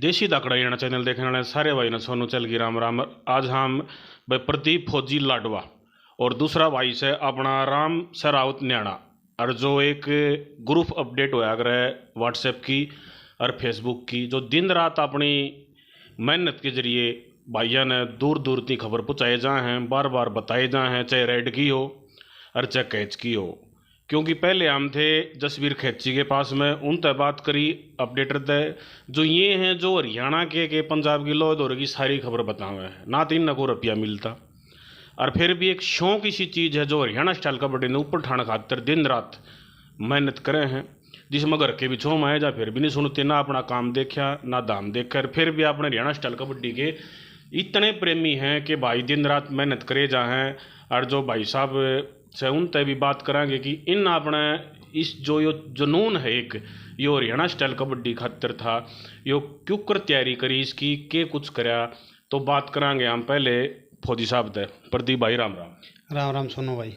देसी दाकड़ा याना चैनल देखने वाले सारे भाई ने सोनू चल की राम राम। आज हम भाई प्रदीप फौजी लाडवा और दूसरा भाई से अपना राम सराउत न्याणा और जो एक ग्रुप अपडेट होया करे व्हाट्सएप की और फेसबुक की, जो दिन रात अपनी मेहनत के जरिए भाइयों ने दूर दूर तक खबर पहुँचाए जाए हैं, बार बार बताए जाए हैं, चाहे रेड की हो और चाहे कैच की हो। क्योंकि पहले हम थे जसवीर खेची के पास में, उन तय बात करी अपडेटर तय जो ये हैं जो हरियाणा के पंजाब की लो दौर की सारी खबर बतावे हैं, ना तीन न को रुपया मिलता। और फिर भी एक शौक ऐसी चीज़ है जो हरियाणा स्टाइल कबड्डी ने ऊपर ठाने खातर दिन रात मेहनत करे हैं, जिसमें घर के भी छोम आए जा फिर भी नहीं सुनते, ना अपना काम देखा ना दाम देखकर, फिर भी अपने हरियाणा स्टाइल कबड्डी के इतने प्रेमी हैं कि भाई दिन रात मेहनत करे जा हैं। और जो भाई साहब से उन तय भी बात करांगे कि इन अपने इस जो यो जुनून है एक यो हरियाणा स्टाइल कबड्डी खातर था, यो क्यों कर तैयारी करी इसकी के कुछ कराया, तो बात करांगे हम पहले फौजी साहब थे। प्रदीप भाई राम राम। राम राम सोनू भाई।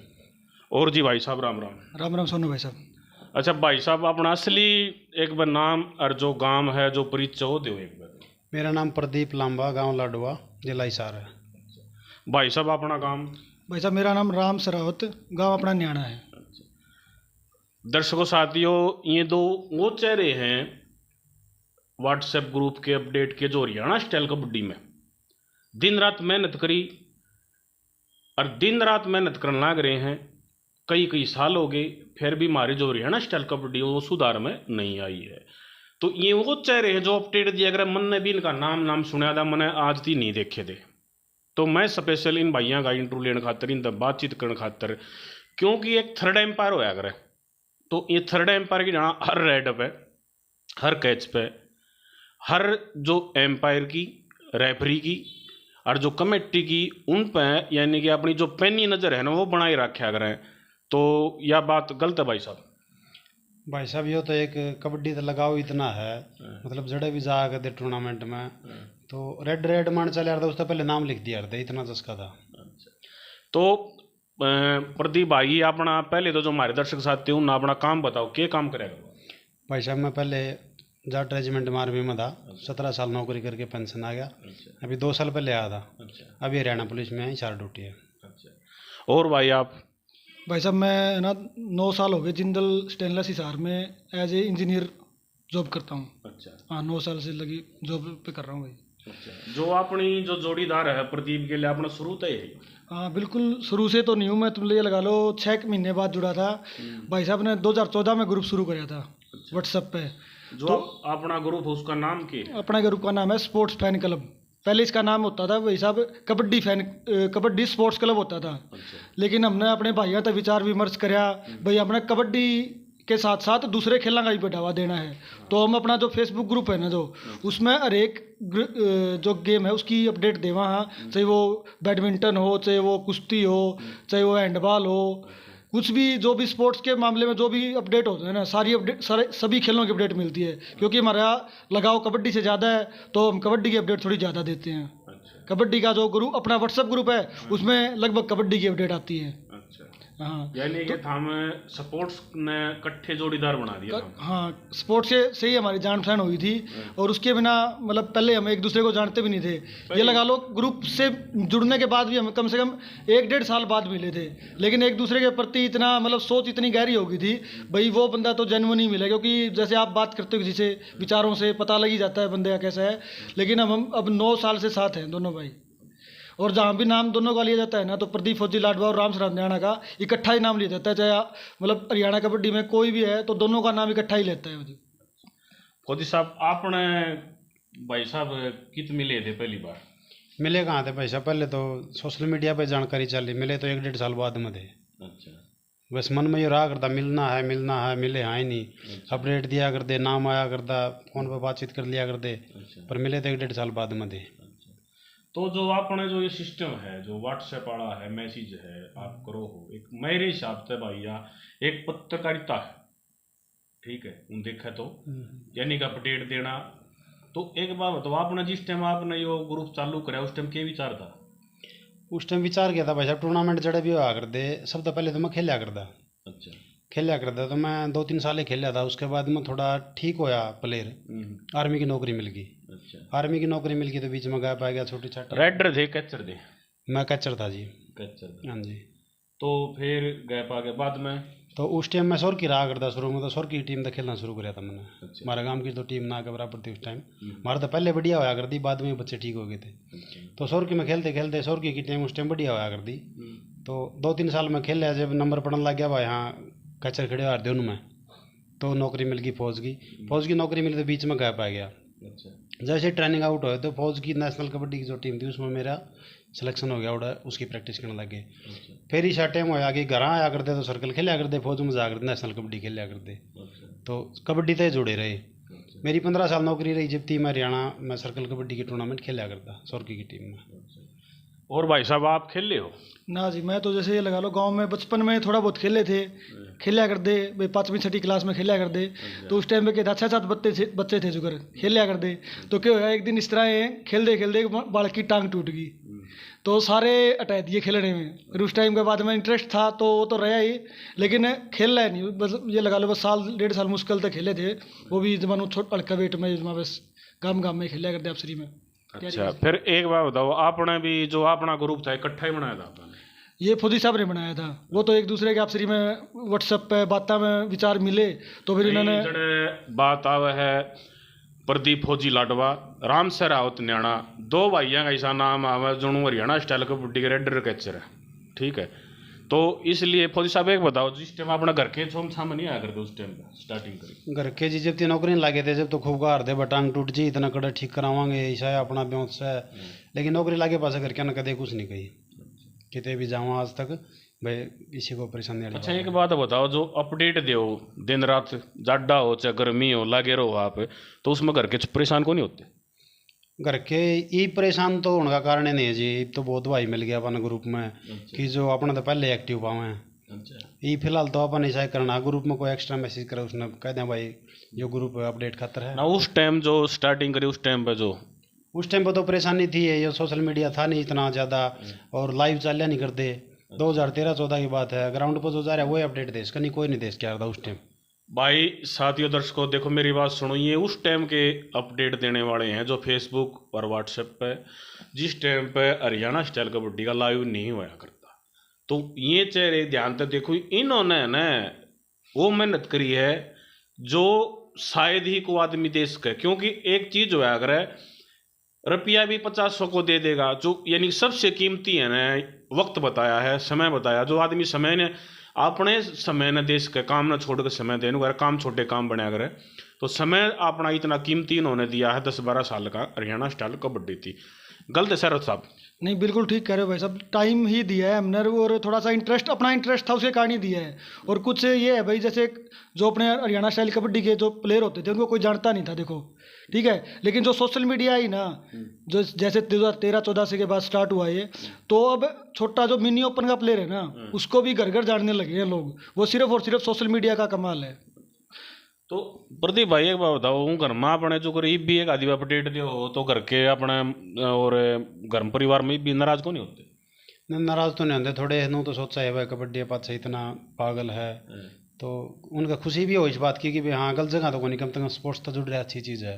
और जी भाई साहब राम राम। राम राम सोनू भाई साहब। अच्छा भाई साहब, अपना असली एक बार नाम और जो गांव है जो परिचय हो दो एक बार। मेरा नाम प्रदीप लांबा, गांव लाडवा, जिला हिसार है। भाई साहब अपना काम। भाई साहब मेरा नाम राम सरावत, गांव अपना न्याणा है। दर्शकों साथियों, ये दो वो चेहरे हैं व्हाट्सएप ग्रुप के अपडेट के जो हरियाणा स्टाइल कबड्डी में दिन रात मेहनत करी और दिन रात मेहनत करने लग रहे हैं। कई कई साल हो गए, फिर भी हमारी जो हरियाणा स्टाइल कबड्डी वो सुधार में नहीं आई है। तो ये वो चेहरे हैं जो अपडेट दिया, अगर मन ने भी इनका नाम सुना था, मैंने आज भी नहीं देखे थे। तो मैं स्पेशल इन भाइयों का इंटरव्यू लेने खातर, इन बातचीत करने खातर, क्योंकि एक थर्ड एम्पायर होया करे, तो ये थर्ड एम्पायर की जहाँ हर रेड पे, हर कैच पे, हर जो एम्पायर की, रेफरी की और जो कमेटी की, उन पे यानी कि अपनी जो पैनी नज़र है ना वो बनाए रखा करें। तो यह बात गलत है भाई साहब? भाई साहब यो तो एक कबड्डी तो लगाओ इतना है, मतलब जड़े भी जा करते टूर्नामेंट में तो रेड मान चले यार, उससे पहले नाम लिख दिया यार, इतना चस्का था। तो प्रदीप भाई अपना पहले तो जो हमारे दर्शक साथी उन अपना काम बताओ, क्या काम करेगा? भाई साहब मैं पहले जाट रेजिमेंट में आर्मी में था, 17 साल नौकरी करके पेंशन आ गया। अभी 2 साल पहले आया था। अभी हरियाणा पुलिस में ही 4 ड्यूटी है। और भाई आप? भाई साहब मैं ना 9 साल हो गए जिंदल स्टेनलेस हिसार में एज ए इंजीनियर जॉब करता हूँ। अच्छा। हाँ 9 साल से लगी जॉब पे कर रहा हूँ भाई। अच्छा। जो अपनी जो जोड़ीदार है प्रदीप के लिए अपना शुरू तो है? हाँ बिल्कुल शुरू से तो नहीं हूँ मैं, तुम ये लगा लो 6 महीने बाद जुड़ा था। भाई साहब ने 2014 में ग्रुप शुरू कराया था व्हाट्सएप पे। जो तो अपना ग्रुप उसका नाम क्या? अपना ग्रुप का नाम है स्पोर्ट्स फैन क्लब। पहले इसका नाम होता था भाई साहब कबड्डी स्पोर्ट्स क्लब होता था। अच्छा। लेकिन हमने अपने भाइयों तक विचार विमर्श कराया, भाई अपने कबड्डी के साथ साथ दूसरे खेलों का भी बढ़ावा देना है। तो हम अपना जो फेसबुक ग्रुप है ना, जो उसमें हर एक जो गेम है उसकी अपडेट दे वहाँ, चाहे वो बैडमिंटन हो, चाहे वो कुश्ती हो, चाहे वो हैंडबॉल हो, कुछ भी जो भी स्पोर्ट्स के मामले में जो भी अपडेट होते हैं ना, सारी अपडेट सभी खेलों की अपडेट मिलती है। क्योंकि हमारा लगाव कबड्डी से ज़्यादा है तो हम कबड्डी की अपडेट थोड़ी ज़्यादा देते हैं। कबड्डी का जो ग्रुप अपना व्हाट्सएप ग्रुप है उसमें लगभग कबड्डी की अपडेट आती है। हाँ, यानी कि हमें स्पोर्ट्स ने इकट्ठे जोड़ीदार बना दिया। हाँ स्पोर्ट्स से ही हमारी जान पहचान हुई थी, और उसके बिना मतलब पहले हम एक दूसरे को जानते भी नहीं थे। ये लगा लो ग्रुप से जुड़ने के बाद भी हम कम से कम 1-1.5 साल बाद मिले थे, लेकिन एक दूसरे के प्रति इतना मतलब सोच इतनी गहरी हो गई थी, भाई वो बंदा तो जेन्युइन ही मिला। क्योंकि जैसे आप बात करते हो किसी से, विचारों से पता लग ही जाता है बंदे का कैसा है। लेकिन हम अब 9 साल से साथ हैं दोनों भाई, और जहाँ भी नाम दोनों का लिया जाता है ना, तो प्रदीप फौजी लाडवा और राम सरावत न्याणा का इकट्ठा ही नाम लिया जाता है। चाहे मतलब हरियाणा कबड्डी में कोई भी है तो दोनों का नाम इकट्ठा ही लेता है। फौजी साहब आपने भाई साहब कित मिले थे पहली बार? मिले कहाँ थे भाई साहब, पहले तो सोशल मीडिया पे जानकारी चली, मिले तो 1-1.5 साल बाद में थे। अच्छा। बस मन में ये रहा करता मिलना है, मिले हाँ ही नहीं। अच्छा। अपडेट दिया करते, नाम आया करता, फोन पर बातचीत कर लिया करते। अच्छा। पर मिले तो 1-1.5 साल बाद में थे। तो जो आपने जो ये सिस्टम है जो व्हाट्सएप वाला है, मैसेज है आप करो हो, एक मेरे हिसाब से भैया एक पत्रकारिता है, ठीक है, उन देखा तो यानी कि अपडेट देना। तो एक बार तो आपने जिस टाइम आपने यो ग्रुप चालू कराया उस टाइम क्या विचार था? उस टाइम विचार किया था भाई साहब, टूर्नामेंट जड़े भी हुआ करते, सब तो पहले तो मैं खेला करता। अच्छा। खेला करता तो मैं 2-3 साल ही खेला था, उसके बाद मैं थोड़ा ठीक होया प्लेयर, आर्मी की नौकरी मिल गई। आर्मी की नौकरी मिल गई तो बीच में गैप आ गया, छोटी छाटी। रेडर थे कैचर थे? मैं कैचर था जी। कैचर। हाँ जी। तो फिर गैप आ गया बाद में? तो उस टाइम मैं सोर की रहा करता शुरू में, तो सोर की टीम तो खेलना शुरू कराया था मैंने। हमारे गांव की तो टीम ना के बराबर थी उस टाइम। हमारा तो पहले बढ़िया होया कर दी, बाद में बच्चे ठीक हो गए थे। तो सोर की में खेलते खेलते सोर की टीम उस टाइम बढ़िया होया कर दी। तो 2-3 साल में खेल लिया, जब नंबर पड़ने लग गया भाई यहाँ कैचर खड़े हुआ दोनों में, तो नौकरी मिल गई फौज की। फौज की नौकरी मिली तो बीच में गैप आ गया। जैसे ट्रेनिंग आउट हुए तो फौज की नेशनल कबड्डी की जो टीम थी उसमें मेरा सिलेक्शन हो गया, उड़ा उसकी प्रैक्टिस करने लगे। फिर इस टाइम होया कि घर आया करते तो सर्कल खेलिया करते, फौज में जा करते नेशनल कबड्डी खेलिया करते। तो कबड्डी तय जुड़े रहे। मेरी 15 साल नौकरी रही, जब थी मैं हरियाणा में सर्कल कबड्डी की टूर्नामेंट खेलिया करता सोरकी की टीम में। और भाई साहब आप खेले हो? ना जी, मैं तो जैसे ये लगा लो गांव में बचपन में थोड़ा बहुत खेले थे, खेलिया करते भाई 5वीं 6वीं क्लास में खेलिया करते। तो उस टाइम पे क्या था, 6-7 बच्चे थे जुगर खेलिया करते। तो क्या हुआ, एक दिन इस तरह है खेलते खेलते बालक की टांग टूट गई, तो सारे हटा दिए खेलने में। फिर उस टाइम के बाद में इंटरेस्ट था तो वो तो रहा ही, लेकिन खेल रहा नहीं। बस ये लगा लो बस 1.5 साल मुश्किल तक खेले थे, वो भी जब छोटा हल्का वेट में बस गाँव में खेलिया करते अफसरी में। अच्छा, फिर एक बार बताओ, आपने भी जो अपना ग्रुप था इकट्ठा ही बनाया था आपने? ये फौजी साहब ने बनाया था। वो तो एक दूसरे के आपसरी में व्हाट्सएप पे बातें में विचार मिले तो फिर इन्होंने बात आवे है प्रदीप फौजी लाडवा, राम सर रावत न्याणा, 2 भाइयों का ऐसा नाम आवे जो हरियाणा स्टाइल कबड्डी के रेडर कैचर है, ठीक है। तो इसलिए फौजी साहब एक बताओ, जिस टाइम अपना घर के छोम छाम नहीं आया करते उस टाइम स्टार्टिंग करी? घर के जी जब तीन नौकरी नहीं लगे थे, जब तो खूब गार दे बटांग टूट जी, इतना कड़ा ठीक करावांगे ऐसा है अपना ब्योत से। लेकिन नौकरी लागे पास घर के ना कदे कुछ नहीं कही, कितने भी जाऊँ आज तक भाई किसी को परेशानी नहीं। अच्छा, एक बात बताओ, जो अपडेट दो दिन रात, जाडा हो चाहे गर्मी हो, लागे रहो आप, तो उसमें घर के परेशान को नहीं होते? घर के ये परेशान तो होने का कारण ही नहीं है जी। तो बहुत भाई मिल गया अपन ग्रुप में कि जो अपना तो पहले एक्टिव पावे हैं। ये फिलहाल तो अपन ऐसा ही करना, ग्रुप में कोई एक्स्ट्रा मैसेज करे उसने कह दें भाई जो ग्रुप अपडेट खातर है ना। उस टाइम जो स्टार्टिंग करी उस टाइम पे उस टाइम पे तो परेशानी थी, ये सोशल मीडिया था नहीं इतना ज़्यादा, और लाइव चालिया नहीं करते। 2013-14 की बात है, ग्राउंड पर जो जा रहा है वही अपडेट दे, इसका नहीं कोई नहीं दे क्या था उस टाइम। भाई साथियों दर्शकों देखो मेरी बात सुनो, ये उस टाइम के अपडेट देने वाले हैं जो फेसबुक और व्हाट्सएप पे जिस टाइम पे हरियाणा स्टाइल कबड्डी का लाइव नहीं हुआ करता। तो ये चेहरे ध्यान से देखो, इन्होंने न वो मेहनत करी है जो शायद ही को आदमी दे सके, क्योंकि एक चीज हुआ अगर रुपया भी 500 को दे देगा, जो यानी सबसे कीमती है ना वक्त बताया है, समय बताया, जो आदमी समय ने अपने समय ने देश के काम न छोड़ के समय देने अगर काम छोटे काम बनाया करे, तो समय अपना इतना कीमती इन्होंने दिया है। 10-12 साल का हरियाणा स्टाइल कबड्डी थी। गलत है शरद साहब? नहीं, बिल्कुल ठीक कह रहे हो भाई साहब, टाइम ही दिया है हमने, और थोड़ा सा इंटरेस्ट, अपना इंटरेस्ट था उसके कारण ही दिया है। और कुछ ये है भाई, जैसे जो अपने हरियाणा स्टाइल कबड्डी के जो प्लेयर होते थे उनको कोई जानता नहीं था, देखो ठीक है। लेकिन जो सोशल मीडिया ही ना, जो जैसे 2013-14 से के बाद स्टार्ट हुआ ये, तो अब छोटा जो मिनी ओपन का प्लेयर है ना, उसको भी घर घर जानने लगे हैं लोग। वो सिर्फ और सिर्फ सोशल मीडिया का कमाल है। तो प्रदीप भाई एक बात बताओ, घर में अपने जो कर भी एक आदि अपडेट दो तो घर के अपने और घर परिवार में भी नाराज को नहीं होते? नाराज तो नहीं होते, थोड़े नु तो सोचा है भाई कबड्डी पास इतना पागल है, तो उनका खुशी भी हो इस बात की कि भाई हाँ गलत जगह तो कोई कम से कम स्पोर्ट्स तो जुड़ रहा है, अच्छी चीज़ है।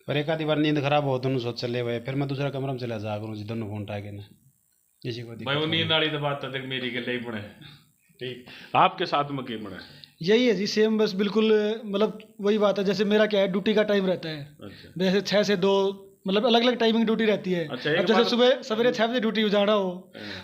पर एक आधी बार नींद खराब हो दोनों सोच चले भाई, फिर मैं दूसरा कमरा में चला जा करूँ जी, दोनों फोन उठा के ना किसी को भाई वो नींद वाली तो बात तो देख मेरी के लिए बने ठीक, आपके साथ में क्या बने? यही है जी, सेम बस बिल्कुल, मतलब वही बात है। जैसे मेरा क्या है, ड्यूटी का टाइम रहता है। अच्छा। जैसे 6 से 2, मतलब अलग अलग टाइमिंग ड्यूटी रहती है। अच्छा, अब जैसे सुबह सवेरे 6 बजे ड्यूटी जाना हो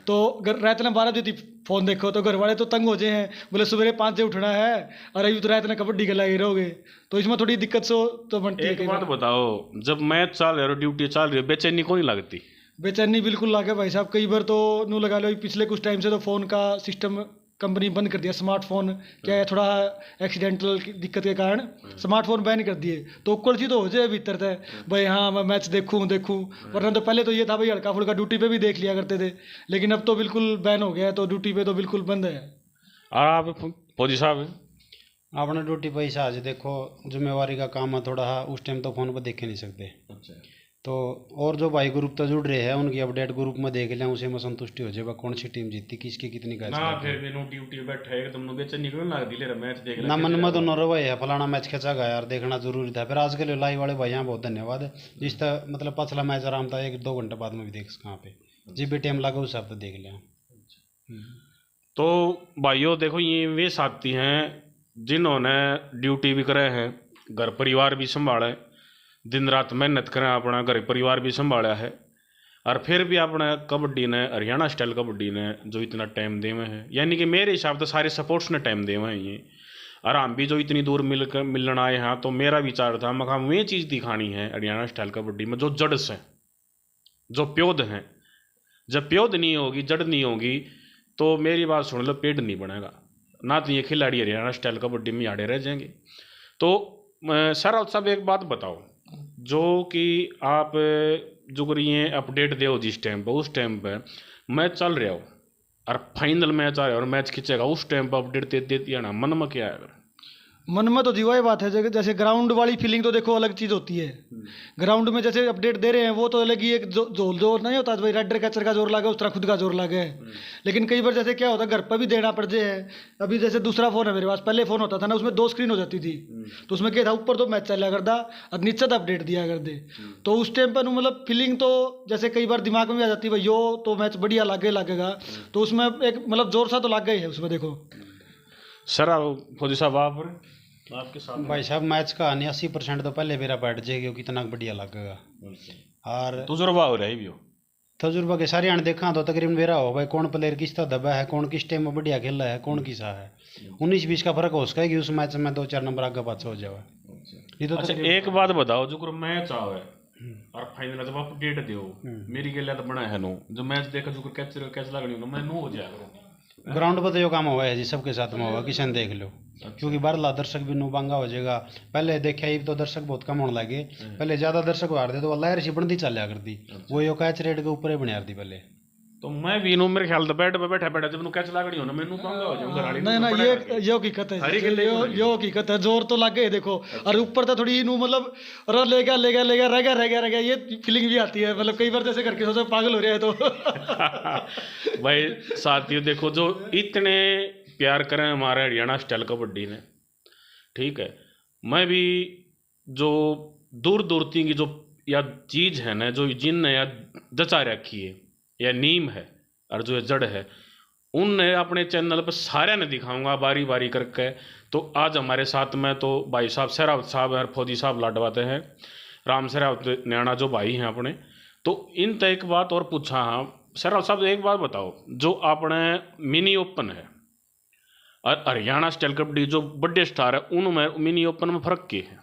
तो रात में 12 बजे फोन देखो तो घर वाले तो तंग हो जाए हैं, बोले सवेरे 5 बजे उठना है और अभी तो रात में कबड्डी के लगे रहोगे, तो इसमें थोड़ी दिक्कत सो तो बनती है। एक बात बताओ, जब मैच चल रहा है ड्यूटी चल रही है, बेचैनी को नहीं लगती? बेचैनी बिल्कुल लागे भाई साहब, कई बार तो नू लगा लो, पिछले कुछ टाइम से तो फ़ोन का सिस्टम कंपनी बंद कर दिया। स्मार्टफोन क्या है, थोड़ा एक्सीडेंटल दिक्कत के कारण स्मार्टफोन बैन कर दिए, तो कुछ तो हो जाए भीतर थे भाई हाँ मैं मैच देखूँ वरना तो पहले तो ये था भाई हल्का फुल्का ड्यूटी पे भी देख लिया करते थे, लेकिन अब तो बिल्कुल बैन हो गया है, तो ड्यूटी पे तो बिल्कुल बंद है। और आप फौजी साहब अपने ड्यूटी पे ऐसा आज देखो जिम्मेवारी का काम है थोड़ा, उस टाइम तो फ़ोन पर देख नहीं सकते। अच्छा। तो और जो भाई ग्रुप तो जुड़ रहे हैं उनकी अपडेट ग्रुप में देख लिया, उसे में संतुष्टि हो जाए कौन सी टीम जीती, किसकी कितनी कैच ना फिर भी नो ड्यूटी बैठा है एकदम नो बेचैनी क्यों लग दी ले मैच देख ना मन में तो न रवै है फलाना मैच खींचा गया यार, देखना जरूरी था। फिर आज के लिए लाइव वाले भाइयों बहुत धन्यवाद। जिस तरह मतलब पिछला मैच आराम था 1-2 घंटे बाद में भी देख कहाँ पे जी भी टाइम लगा उस हफ्ते देख लिया। तो भाइयों देखो ये वे साथी हैं जिन्होंने ड्यूटी भी करे हैं, घर परिवार भी संभाले, दिन रात मेहनत करें, अपना घर परिवार भी संभाला है, और फिर भी अपने कबड्डी ने हरियाणा स्टाइल कबड्डी ने जो इतना टाइम दे हुए हैं, यानी कि मेरे हिसाब से सारे सपोर्ट्स ने टाइम दे हुए हैं ये, और हम भी जो इतनी दूर मिलन आए हैं, तो मेरा विचार था मैं वे चीज़ दिखानी है हरियाणा स्टाइल कबड्डी में जो जड़ से जो प्योद हैं। जब प्योद नहीं होगी, जड़ नहीं होगी, तो मेरी बात सुन लो, पेट नहीं बनेगा ना, तो ये खिलाड़ी हरियाणा स्टाइल कबड्डी में आड़े रह जाएंगे। तो सर साहब एक बात बताओ, जो कि आप जो करिए अपडेट दो जिस टाइम पर, उस टाइम पर मैच चल रहा हो और फाइनल मैच आ रहा है और मैच खींचेगा, उस टाइम पर अपडेट दे दिया ना, मन में क्या है? अगर मन में तो जीवा ही बात है, जैसे ग्राउंड वाली फीलिंग तो देखो अलग चीज़ होती है। ग्राउंड में जैसे अपडेट दे रहे हैं वो तो अलग ही एक जोर नहीं होता भाई, रेडर कैचर का जोर लागे उस तरह खुद का जोर लागे। लेकिन कई बार जैसे क्या होता है घर पर भी देना पड़ जाए है। अभी जैसे दूसरा फ़ोन है मेरे पास, पहले फ़ोन होता था ना उसमें 2 स्क्रीन हो जाती थी, तो उसमें क्या था ऊपर तो मैच चला करता और नीचे तो अपडेट दिया कर दे। तो उस टाइम पर मतलब फीलिंग तो जैसे कई बार दिमाग में भी आ जाती है भाई यो तो मैच बढ़िया लगेगा, तो उसमें एक मतलब जोर सा तो लग गई है उसमें। देखो सर फौजी साहब आपके साथ भाई साहब मैच का 80% तो पहले मेरा बैठ जाएगा क्योंकि इतना बढ़िया लगेगा। और तजुर्बा हो रहा है भी हो, तजुर्बा के सारे आने देखा तो तकरीबन मेरा हो भाई कौन प्लेयर किस तरह दबा है, कौन किस टाइम में बढ़िया खेला है, कौन किसा है। 19-20 का फर्क हो उसका है कि उस मैच में 2-4 नंबर आगे पाछे हो जाए। ये तो अच्छा एक बात बताओ, जो मैच आवे और फाइनल जब अपडेट दो, मेरी गल तो बना है नो, जो मैच देखा जो कैच लगनी हो मैं नो हो जाएगा। ग्राउंड पर तो जो काम हुआ है जी सबके साथ में होगा, किसी ने देख लो। क्योंकि बारला दर्शक भी नो बांगा हो जाएगा। पहले देखा ही तो दर्शक बहुत कम होने लगे, पहले ज्यादा दर्शक हार दे तो लहर सी बनती चलिया करती, वो यो कैच रेट के ऊपर ही बना दी पहले। तो मैं भी नो मेरे ख्याल से बैठ पे बैठा जब नु कैच लागनी हो ना मैनू बांगा हो जाऊंगा गाड़ी नहीं ना, ये हकीकत है, यो हकीकत है। जोर तो लागे देखो, और ऊपर तो थोड़ी नू मतलब रह गया ये फीलिंग भी आती है। मतलब कई बार जैसे करके सोचो पागल हो रहा है तो भाई साथियों देखो, जो इतने प्यार करें हमारे हरियाणा स्टाइल कबड्डी ने, ठीक है, मैं भी जो दूर दूर की जो या चीज़ है ना, जो जिनने या जचा रखी है या नीम है और जो जड़ है, उनने अपने चैनल पर सारे ने दिखाऊंगा बारी बारी करके। तो आज हमारे साथ में तो भाई साहब सहरावत साहब और फौजी साहब लाडवाते हैं, राम सहरावत न्याणा जो भाई हैं अपने। तो इन तक एक बात और पूछा, हाँ सहरावत साहब एक बात बताओ, जो अपने मिनी ओपन है और हरियाणा स्टाइल कबड्डी जो बड़े स्टार है, उनमें मिनी ओपन में फ़र्क क्या है?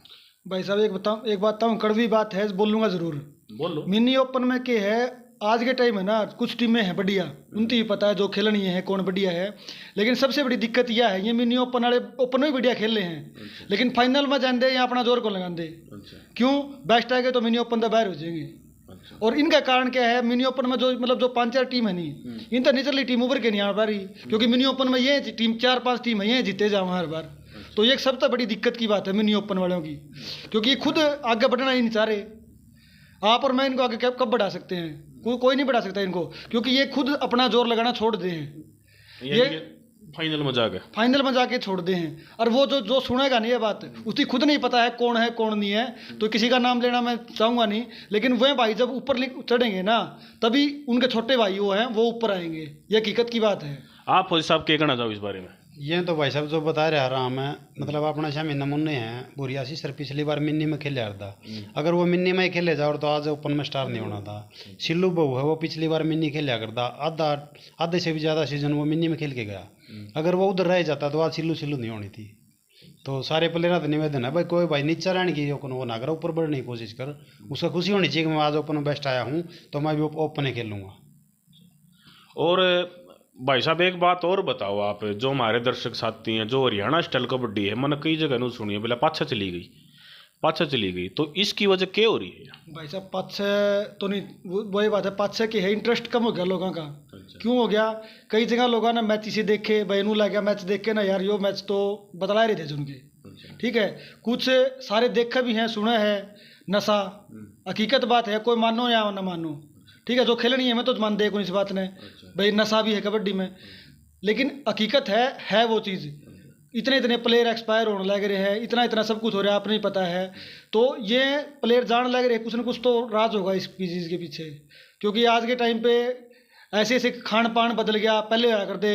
भाई साहब एक बात बताऊँ, कड़वी बात है, बोलूँगा ज़रूर। बोलो। मिनी ओपन में क्या है, आज के टाइम है ना कुछ टीमें हैं बढ़िया, उनकी भी पता है जो खेलनी है कौन बढ़िया है। लेकिन सबसे बड़ी दिक्कत यह है, ये मिनी ओपन वाले ओपन में बढ़िया खेल रहे हैं, लेकिन फाइनल में जाते या अपना जोर को लगाते। क्यों? बेस्ट आएगा तो मिनी ओपन तो बाहर हो जाएंगे। और इनका कारण क्या है, मिनी ओपन में जो मतलब जो 5-4 टीम है नहीं, इन तो निचली टीम उभर के नहीं आ पा रही, क्योंकि मिनी ओपन में ये टीम 4-5 टीम है ये जीते जाओ हर बार। तो ये सबसे बड़ी दिक्कत की बात है मिनी ओपन वालों की, क्योंकि खुद आगे बढ़ना ही नहीं चाह रहे। आप और मैं इनको आगे कब बढ़ा सकते हैं? कोई नहीं बढ़ा सकता इनको, क्योंकि ये खुद अपना जोर लगाना छोड़ दे हैं। ये फाइनल में जाके छोड़ दे हैं। और वो जो सुनेगा नहीं ये बात, उसकी खुद नहीं पता है कौन है कौन नहीं है, तो किसी का नाम लेना मैं चाहूँगा नहीं, लेकिन वह भाई जब ऊपर चढ़ेंगे ना, तभी उनके छोटे भाई वो हैं वो ऊपर आएंगे। ये हकीकत की बात है। आप फौजी साहब क्या कहना चाहो इस बारे में? ये तो भाई साहब जो बता रहा मैं, मतलब अपना शामी नमूने हैं बुरियासी सर पिछली बार मिन्नी में खेले था। अगर वो मिन्नी में ही खेले जाओ तो आज ओपन में स्टार नहीं होना था। सिल्लू बहू है वो पिछली बार मिन्नी खेला करता, आधे से भी ज़्यादा सीजन वो मिन्नी में खेल के गया। अगर वो उधर रह जाता तो आज सिल्लू नहीं होनी थी। तो सारे प्लेयर का निवेदन है भाई, कोई भाई नीचे रहने की वो ना कर, ऊपर बढ़ने की कोशिश कर। उसका खुशी होनी चाहिए कि मैं आज ओपन में बेस्ट आया हूँ तो मैं भी ओपन ही खेलूँगा। और भाई साहब एक बात और बताओ, आप जो हमारे दर्शक साथी हैं, जो हरियाणा स्टाइल कबड्डी है, मैंने कई जगह नहीं सुनी है बोला पाछा चली गई, तो इसकी वजह क्या हो रही है? भाई साहब पाछे तो नहीं, वही बात है, पाछे की है इंटरेस्ट कम हो गया लोगों का। क्यों हो गया? कई जगह लोगों ने मैच इसे देखे, भाई नू लग गया मैच देख के ना यार यो मैच तो बतला रहे थे जिनके, ठीक है, कुछ सारे देखे भी हैं सुने हैं, नशा। हकीकत बात है, कोई मानो या ना मानो, ठीक है, जो खेलनी है मैं तो मान दे को इस बात ने भाई नशा भी है कबड्डी में, लेकिन हकीकत है वो चीज़। इतने इतने प्लेयर एक्सपायर होने लग रहे हैं, इतना इतना सब कुछ हो रहा है, आपने ही पता है। तो ये प्लेयर जान लग रहे हैं, कुछ ना कुछ तो राज होगा इस चीज़ के पीछे, क्योंकि आज के टाइम पे ऐसे ऐसे खान पान बदल गया। पहले होया करते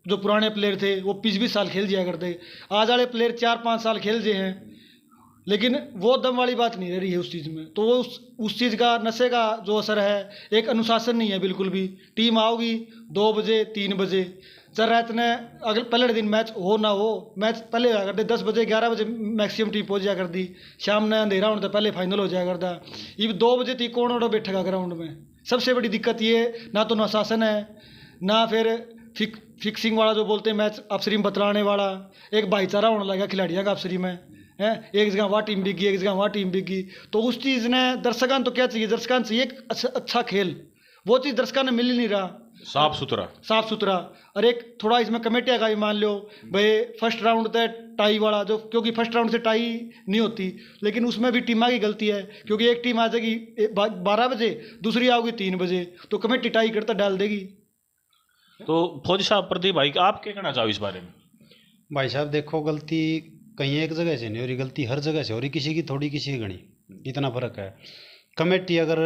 जो पुराने प्लेयर थे वो 20-20 साल खेल जाया करते, आज वाले प्लेयर 4-5 साल खेल जे हैं, लेकिन वो दम वाली बात नहीं रह रही है उस चीज़ में। तो वो उस चीज़ का नशे का जो असर है, एक अनुशासन नहीं है बिल्कुल भी। टीम आओगी 2 बजे 3 बजे, चल रात ने अगले पहले दिन मैच हो ना हो, मैच पहले होया करते 10 बजे 11 बजे मैक्सिमम टीम पहुँच जाया करती, शाम ने अंधेरा होने तो पहले फाइनल हो जाया करता। ये 2 बजे तक कौन उड़ा बैठेगा ग्राउंड में। सबसे बड़ी दिक्कत ये ना तो अनुशासन है, ना फिर फिक्सिंग वाला जो बोलते हैं मैच अफसरी में बतलाने वाला, एक भाईचारा होने लगा खिलाड़ियों का अफसरी में है। एक जगह वहाँ टीम बिकी, एक जगह वहाँ टीम बिकी, तो उस चीज़ ने दर्शकों तो क्या चाहिए, दर्शकों चाहिए एक अच्छा खेल, वो चीज़ दर्शकों ने मिल ही नहीं रहा। साफ सुथरा। और एक थोड़ा इसमें कमेटियाँ का भी मान लो भाई, फर्स्ट राउंड तक टाई वाला जो, क्योंकि फर्स्ट राउंड से टाई नहीं होती, लेकिन उसमें भी टीमां की गलती है, क्योंकि एक टीम आ जाएगी 12 बजे, दूसरी आओगी 3 बजे, तो कमेटी टाई करता डाल देगी। तो फौजी साहब प्रदीप भाई आप क्या कहना चाहो इस बारे में? भाई साहब देखो, गलती कहीं एक जगह से नहीं हो रही, गलती हर जगह से हो रही, किसी की थोड़ी किसी की घनी, इतना फ़र्क है। कमेटी अगर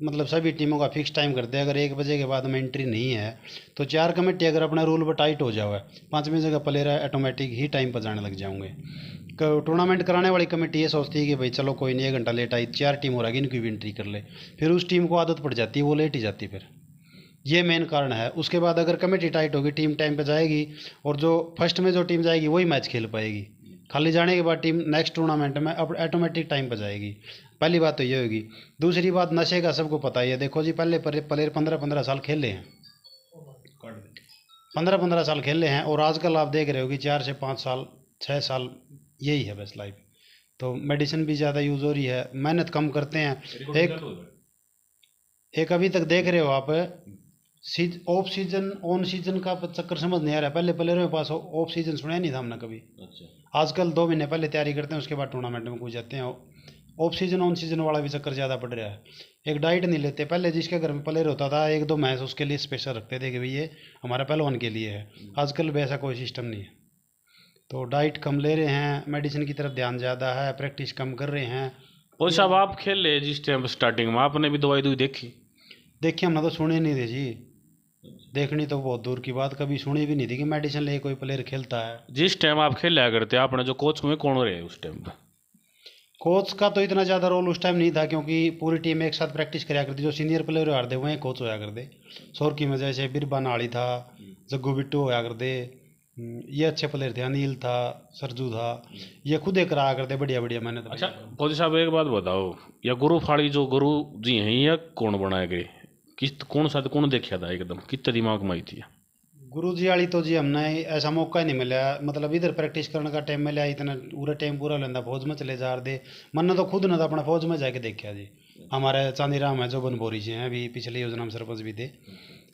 मतलब सभी टीमों का फिक्स टाइम करते हैं, अगर 1 बजे के बाद में एंट्री नहीं है तो 4 कमेटी अगर अपना रूल पर टाइट हो जाओ, 5वीं जगह प्लेयर ऑटोमेटिक ही टाइम पर जाने लग जाओगे। टूर्नामेंट कराने वाली कमेटी ये सोचती है कि भाई चलो कोई नहीं, 1 घंटा लेट आई, 4 टीम हो रहा है, इनकी भी एंट्री कर ले, फिर उस टीम को आदत पड़ जाती है, वो लेट ही जाती फिर। ये मेन कारण है। उसके बाद अगर कमेटी टाइट होगी, टीम टाइम पे जाएगी, और जो फर्स्ट में जो टीम जाएगी वही मैच खेल पाएगी। खाली जाने के बाद टीम नेक्स्ट टूर्नामेंट में अब ऑटोमेटिक टाइम पर जाएगी। पहली बात तो ये होगी। दूसरी बात, नशे का सबको पता ही है। देखो जी, पहले प्लेयर 15-15 साल खेले हैं, 15-15 साल खेले हैं, और आजकल आप देख रहे हो कि 4 से 5 साल 6 साल यही है बस लाइफ। तो मेडिसिन भी ज़्यादा यूज़ हो रही है, मेहनत कम करते हैं। एक अभी तक देख रहे हो आप, ऑफ सीजन ऑन सीजन का चक्कर समझ नहीं आ रहा है। पहले प्लेयरों के पास ऑफ सीजन सुना नहीं था हमने कभी। आजकल 2 महीने पहले तैयारी करते हैं, उसके बाद टूर्नामेंट में कूद जाते हैं। ऑफ सीजन ऑन सीजन वाला भी चक्कर ज़्यादा पड़ रहा है। एक डाइट नहीं लेते। पहले जिसके घर में प्लेयर होता था 1-2 मैच उसके लिए स्पेशल रखते थे कि भाई ये हमारा पहलवान के लिए है। आजकल भी ऐसा कोई सिस्टम नहीं है। तो डाइट कम ले रहे हैं, मेडिसिन की तरफ ध्यान ज़्यादा है, प्रैक्टिस कम कर रहे हैं। और साहब आप खेल रहे जिस टाइम स्टार्टिंग में, आपने भी दवाई देखी? देखिए हमने तो सुने नहीं थे जी, देखनी तो बहुत दूर की बात, कभी सुनी भी नहीं थी कि मेडिसिन ले कोई प्लेयर खेलता है। जिस टाइम आप खेला करते आपने जो कोच में कौन रहे उस टाइम पर? कोच का तो इतना ज़्यादा रोल उस टाइम नहीं था, क्योंकि पूरी टीम एक साथ प्रैक्टिस कराया करती। जो सीनियर प्लेयर होते वहीं कोच होया करते। सोरकी में जैसे बिरबा नाड़ी था, जग्गू बिट्टू होया करते, ये अच्छे प्लेयर थे। अनिल था, सरजू था, ये खुद ही कराया करते बढ़िया बढ़िया मेहनत। अच्छा फौजी साहब एक बात बताओ, या गुरु फाड़ी जो गुरु जी हैं या कौन बनाए गए, किस कौन सा कौन देखा था एकदम, कितना दिमाग में आई थी? गुरु जी वाली तो जी हमने ऐसा मौका ही नहीं मिला। मतलब इधर प्रैक्टिस करने का टाइम मिला, इतना पूरा टाइम पूरा लेंदा फौज में चले जा रहे। मन तो खुद न था अपना फौज में जाके देखा जी। हमारे चांदीराम है जो बनभोरी से हैं, अभी पिछले योजना में सरपंच भी थे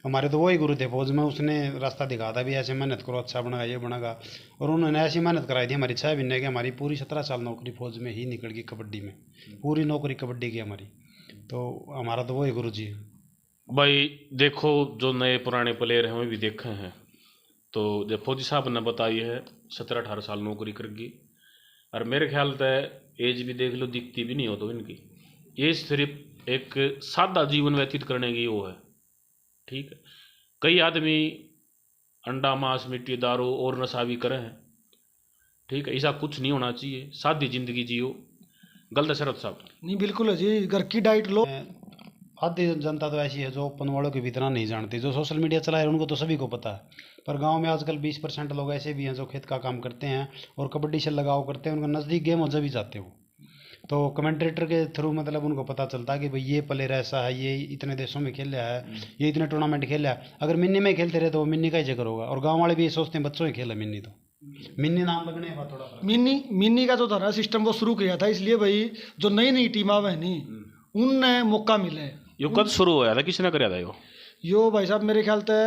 हमारे, तो वही गुरु थे फौज में। उसने रास्ता दिखा था भी ऐसे मेहनत करो, अच्छा बनेगा, ये बनेगा। और उन्होंने ऐसी मेहनत कराई थी हमारी 6 महीने की। हमारी पूरी 17 साल नौकरी फौज में ही निकल गई, कबड्डी में पूरी नौकरी कबड्डी की हमारी। तो हमारा तो वही गुरु जी है। भाई देखो जो नए पुराने प्लेयर हैं वो भी देखे हैं, तो जब फौजी साहब ने बताई है 17-18 साल नौकरी करगी, और मेरे ख्याल से एज भी देख लो, दिखती भी नहीं हो तो इनकी। ये सिर्फ एक सादा जीवन व्यतीत करने की वो है, ठीक है। कई आदमी अंडा मांस मिट्टी दारू और नशा भी करे हैं, ठीक है। ऐसा कुछ नहीं होना चाहिए, सादी जिंदगी जियो। गलत है शरद साहब? नहीं बिल्कुल है जी, घर की डाइट लो। आधी जनता तो ऐसी है जो ओपन वालों के भी इतना नहीं जानती। जो सोशल मीडिया चला है उनको तो सभी को पता है, पर गांव में आजकल 20% लोग ऐसे भी हैं जो खेत का काम करते हैं और कबड्डी से लगाव करते हैं। उनका नज़दीक गेम हो जब भी जाते हो, तो कमेंटेटर के थ्रू मतलब उनको पता चलता है कि भाई ये प्लेयर ऐसा है, ये इतने देशों में खेल रहा है, ये इतने टूर्नामेंट खेल रहा है। अगर मिन्नी में खेलते रहे तो वो मिन्नी का ही जिक्र होगा। और गाँव वाले भी ये सोचते हैं बच्चों ही खेल है मिन्नी, तो मिन्नी नाम लगने के बाद थोड़ा मिन्नी का जो था ना सिस्टम वो शुरू किया था इसलिए भाई जो नई नई टीम आवे नहीं उनने मौका मिले। यो कब शुरू होया था, किसने कराया था यो भाई साहब मेरे ख्याल से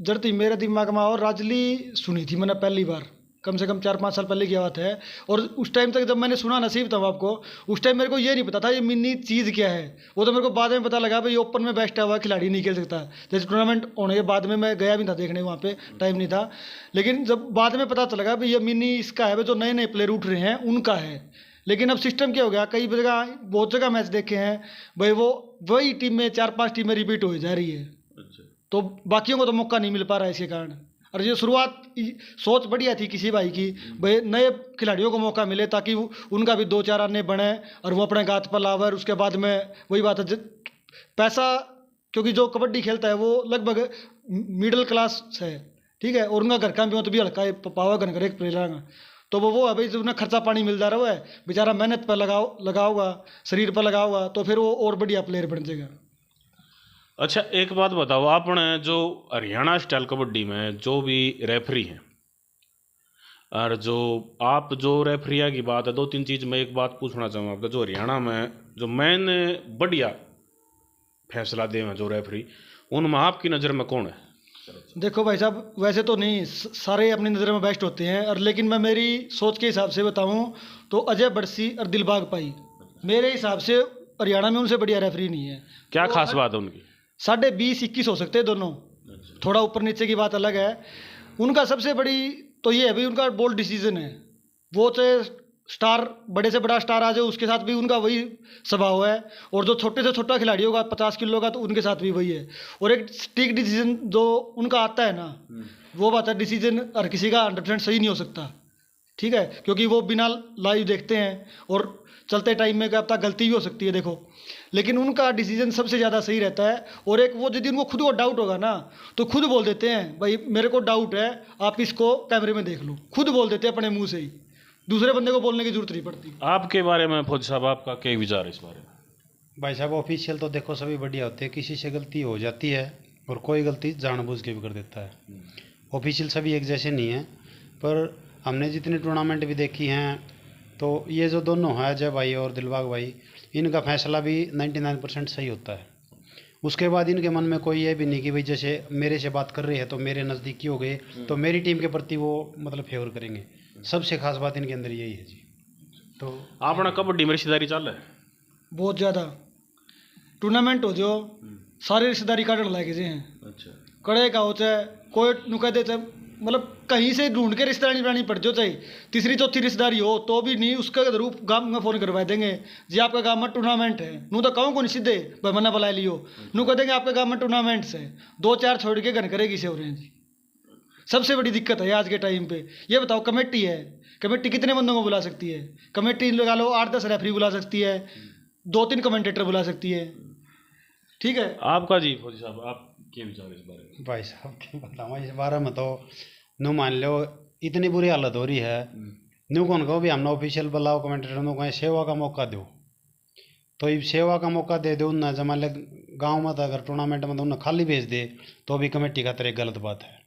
जड़ती मेरे दिमाग में और राजली सुनी थी मैंने पहली बार कम से कम 4-5 साल पहले की बात है। और उस टाइम तक जब मैंने सुना नसीब था आपको, उस टाइम मेरे को ये नहीं पता था ये मिनी चीज़ क्या है। वो तो मेरे को बाद में पता लगा भाई ओपन में बेस्ट हुआ खिलाड़ी नहीं खेल सकता। जैसे टूर्नामेंट होने के बाद में मैं गया भी था देखने, वहाँ पे टाइम नहीं था, लेकिन जब बाद में पता चला भाई ये मिनी इसका है, जो नए नए प्लेयर उठ रहे हैं उनका है। लेकिन अब सिस्टम क्या हो गया, कई जगह बहुत जगह मैच देखे हैं भाई, वो वही टीम में 4-5 टीमें रिपीट हो जा रही है। तो बाकियों को तो मौका नहीं मिल पा रहा है इसके कारण। और ये शुरुआत सोच बढ़िया थी किसी भाई की, भाई नए खिलाड़ियों को मौका मिले ताकि उनका भी 2-4 आने बने और वो अपने गात पर लावे। और उसके बाद में वही बात है, पैसा, क्योंकि जो कबड्डी खेलता है वो लगभग मिडिल क्लास है, ठीक है, और उनका घर का भी मतलब भी हल्का पावा घर एक प्लेयर, तो वो है भाई जो उन्हें खर्चा पानी मिल जा रहा है, बेचारा मेहनत पर लगाओगा, शरीर पर लगाओगा, तो फिर वो और बढ़िया प्लेयर बन जाएगा। अच्छा, एक बात बताओ, आपने जो हरियाणा स्टाइल कबड्डी में जो भी रेफरी हैं, और जो आप जो रेफरिया की बात है, 2-3 चीज़ मैं एक बात पूछना चाहूँगा आपका, जो हरियाणा में जो मैन बढ़िया फैसला दे जो रेफरी, उनमें आपकी नज़र में कौन है? देखो भाई साहब, वैसे तो नहीं सारे अपनी नज़र में बेस्ट होते हैं, और लेकिन मैं मेरी सोच के हिसाब से बताऊं तो अजय बड़सी और दिलबाग पाई मेरे हिसाब से हरियाणा में उनसे बढ़िया रेफरी नहीं है। क्या खास बात है उनकी? 20-21 हो सकते हैं दोनों, थोड़ा ऊपर नीचे की बात अलग है। उनका सबसे बड़ी तो ये है भाई, उनका बोल्ड डिसीजन है। वो चाहे स्टार, बड़े से बड़ा स्टार आ जाए उसके साथ भी उनका वही स्वभाव है, और जो छोटे से छोटा खिलाड़ी होगा 50 किलो का तो उनके साथ भी वही है। और एक स्टिक डिसीजन जो उनका आता है ना, वो बात है, डिसीजन हर किसी का 100% सही नहीं हो सकता, ठीक है, क्योंकि वो बिना लाइव देखते हैं और चलते टाइम में क्या पता गलती भी हो सकती है, देखो। लेकिन उनका डिसीजन सबसे ज़्यादा सही रहता है। और एक वो यदि उनको खुद को डाउट होगा ना तो खुद बोल देते हैं भाई मेरे को डाउट है, आप इसको कैमरे में देख लो, खुद बोल देते हैं अपने मुंह से ही, दूसरे बंदे को बोलने की जरूरत नहीं पड़ती। आपके बारे में फौजी साहब, आपका क्या विचार है इस बारे में? भाई साहब, ऑफिशियल तो देखो सभी बढ़िया होते हैं, किसी से गलती हो जाती है और कोई गलती जानबूझ के भी कर देता है। ऑफिशियल सभी एक जैसे नहीं हैं, पर हमने जितनी टूर्नामेंट भी देखी हैं तो ये जो दोनों हैं, अजय भाई और दिलबाग भाई, इनका फैसला भी 99% सही होता है। उसके बाद इनके मन में कोई ये भी नहीं कि भाई जैसे मेरे से बात कर रही है तो मेरे नज़दीकी हो गए तो मेरी टीम के प्रति वो मतलब फेवर करेंगे। सबसे खास बात इनके अंदर यही है जी। तो आपना कबड्डी में रिश्तेदारी चल है? बहुत ज़्यादा टूर्नामेंट हो जो सारी रिश्तेदारी काटने लायक हैं। अच्छा, कड़े का हो चाहे कोई नुका दे, चाहे मतलब कहीं से ढूंढ के रिश्तेदारी बनानी पड़ जो, चाहे तीसरी चौथी रिश्तेदारी हो तो भी नहीं, उसका रूप गाँव में फ़ोन करवा देंगे जी आपका गाँव में टूर्नामेंट है। नू तो कहूँ को नहीं सीधे भाई मना बुला लियो, नू कह देंगे आपके गाँव में टूर्नामेंट है, 2-4 छोड़ के घर करेगी से हो रहे हैं जी। सबसे बड़ी दिक्कत है आज के टाइम पे। ये बताओ, कमेटी है, कमेटी कितने बंदों को बुला सकती है? कमेटी लगा लो 8-10 रेफरी बुला सकती है, 2-3 कमेंटेटर बुला सकती है, ठीक है। आपका जी फौजी साहब, आप क्या विचार है इस बारे में? भाई साहब क्या बताऊँ इस बारे में, तो न्यू मान लो इतनी बुरी हालत हो रही है, न्यू कौन कहो भी हमने ऑफिशियल बुलाओ कमेंटेटर नो कहें सेवा का मौका दो, तो ये सेवा का मौका दे दो ना। जमा ले गाँव में तो अगर टूर्नामेंट में तो उन्हें खाली भेज दे तो भी कमेटी का तरह गलत बात है।